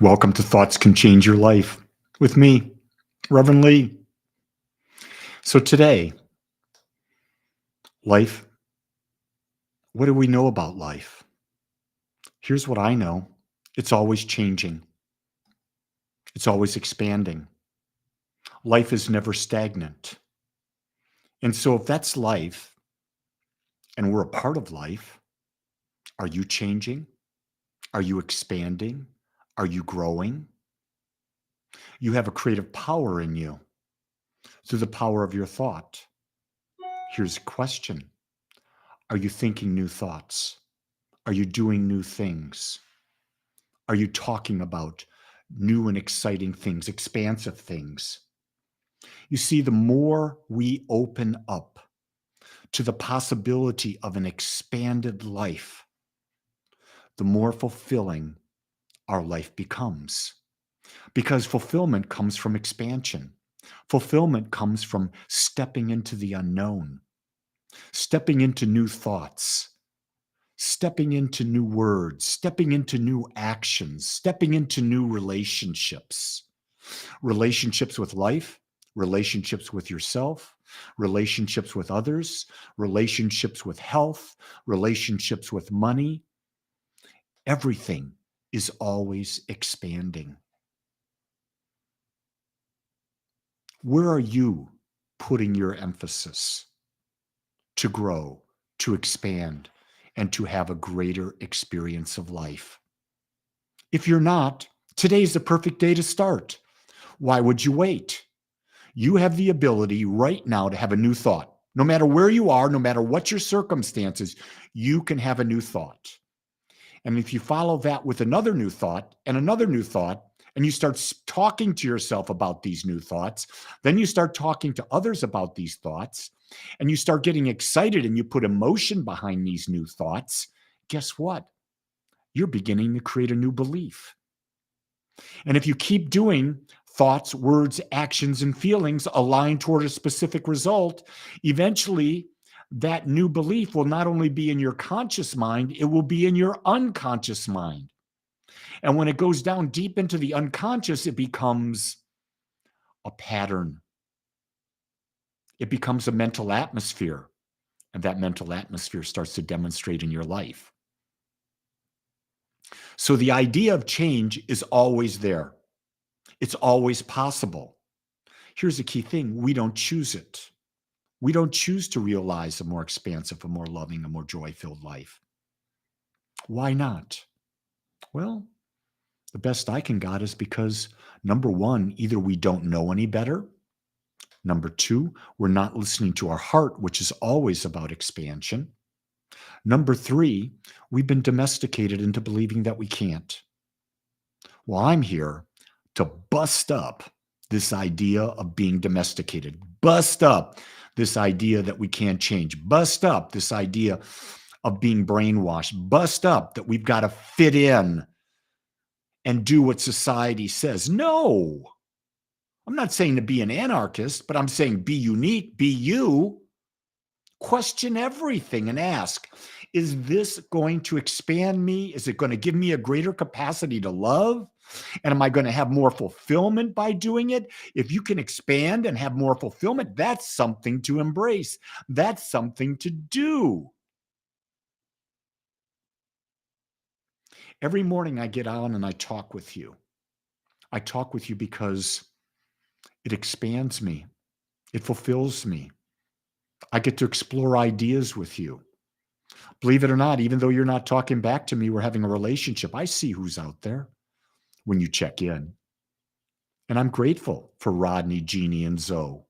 Welcome to Thoughts Can Change Your Life with me, Reverend Lee. So, today, life, what do we know about life? Here's what I know: it's always changing, it's always expanding. Life is never stagnant. And so, if that's life and we're a part of life, are you changing? Are you expanding? Are you growing? You have a creative power in you through the power of your thought. Here's a question: are you thinking new thoughts? Are you doing new things? Are you talking about new and exciting things, expansive things? You see, the more we open up to the possibility of an expanded life, the more fulfilling our life becomes. Because fulfillment comes from expansion. Fulfillment comes from stepping into the unknown, stepping into new thoughts, stepping into new words, stepping into new actions, stepping into new relationships. Relationships with life, relationships with yourself, relationships with others, relationships with health, relationships with money. Everything is always expanding. Where are you putting your emphasis to grow, to expand, and to have a greater experience of life? If you're not, today's the perfect day to start. Why would you wait? You have the ability right now to have a new thought. No matter where you are, no matter what your circumstances, you can have a new thought. And if you follow that with another new thought and another new thought, and you start talking to yourself about these new thoughts, then you start talking to others about these thoughts, and you start getting excited and you put emotion behind these new thoughts, guess what? You're beginning to create a new belief. And if you keep doing thoughts, words, actions, and feelings aligned toward a specific result, eventually that new belief will not only be in your conscious mind, it will be in your unconscious mind. And when it goes down deep into the unconscious, it becomes a pattern. It becomes a mental atmosphere. And that mental atmosphere starts to demonstrate in your life. So the idea of change is always there. It's always possible. Here's the key thing: we don't choose it. We don't choose to realize a more expansive, a more loving, a more joy-filled life. Why not? Well, the best I can got is because, number one, either we don't know any better. Number two, we're not listening to our heart, which is always about expansion. Number three, we've been domesticated into believing that we can't. Well, I'm here to bust up this idea of being domesticated, bust up this idea that we can't change, bust up this idea of being brainwashed, bust up that we've got to fit in and do what society says. No, I'm not saying to be an anarchist, but I'm saying be unique, be you. Question everything and ask, is this going to expand me? Is it going to give me a greater capacity to love? And am I going to have more fulfillment by doing it? If you can expand and have more fulfillment, that's something to embrace. That's something to do. Every morning I get on and I talk with you. I talk with you because it expands me. It fulfills me. I get to explore ideas with you. Believe it or not, even though you're not talking back to me, we're having a relationship. I see who's out there when you check in. And I'm grateful for Rodney, Jeannie, and Zoe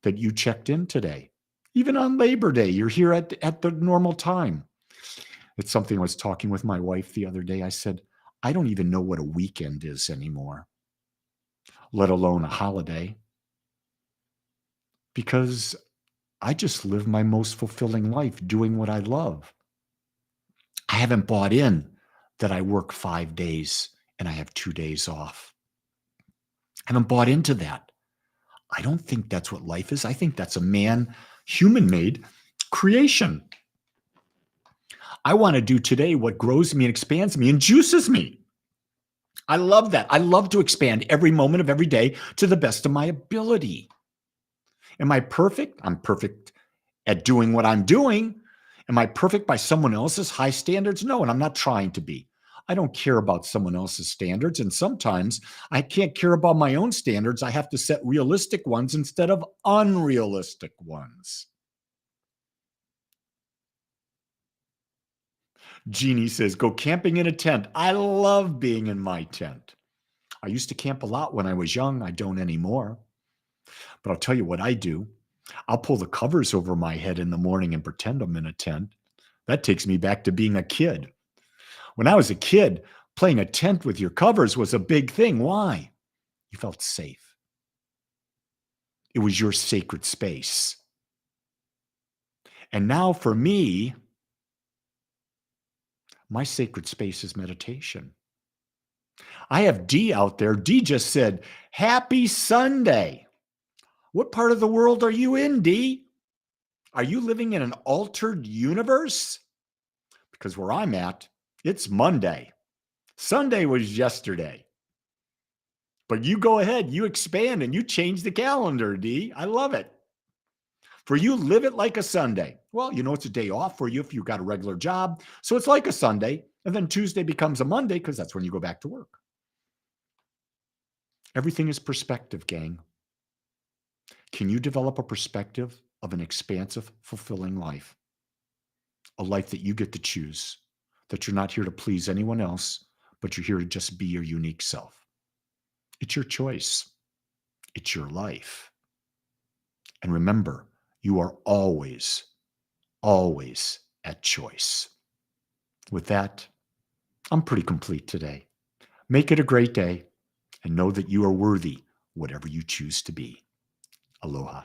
that you checked in today. Even on Labor Day, you're here at the normal time. It's something I was talking with my wife the other day. I said, I don't even know what a weekend is anymore, let alone a holiday, because I just live my most fulfilling life doing what I love. I haven't bought in that I work 5 days and I have 2 days off. I haven't bought into that. I don't think that's what life is. I think that's a human-made creation. I want to do today what grows me and expands me and juices me. I love that. I love to expand every moment of every day to the best of my ability. Am I perfect? I'm perfect at doing what I'm doing. Am I perfect by someone else's high standards? No, and I'm not trying to be. I don't care about someone else's standards. And sometimes I can't care about my own standards. I have to set realistic ones instead of unrealistic ones. Jeannie says, go camping in a tent. I love being in my tent. I used to camp a lot when I was young. I don't anymore. But I'll tell you what I do. I'll pull the covers over my head in the morning and pretend I'm in a tent. That takes me back to being a kid. When I was a kid, playing a tent with your covers was a big thing. Why? You felt safe. It was your sacred space. And now for me, my sacred space is meditation. I have D out there. D just said, Happy Sunday. What part of the world are you in, D? Are you living in an altered universe? Because where I'm at, it's Monday. Sunday was yesterday. But you go ahead, you expand and you change the calendar, D. I love it. For you, live it like a Sunday. Well, you know, it's a day off for you if you've got a regular job. So it's like a Sunday. And then Tuesday becomes a Monday because that's when you go back to work. Everything is perspective, gang. Can you develop a perspective of an expansive, fulfilling life? A life that you get to choose, that you're not here to please anyone else, but you're here to just be your unique self. It's your choice. It's your life. And remember, you are always, always at choice. With that, I'm pretty complete today. Make it a great day and know that you are worthy, whatever you choose to be. Aloha.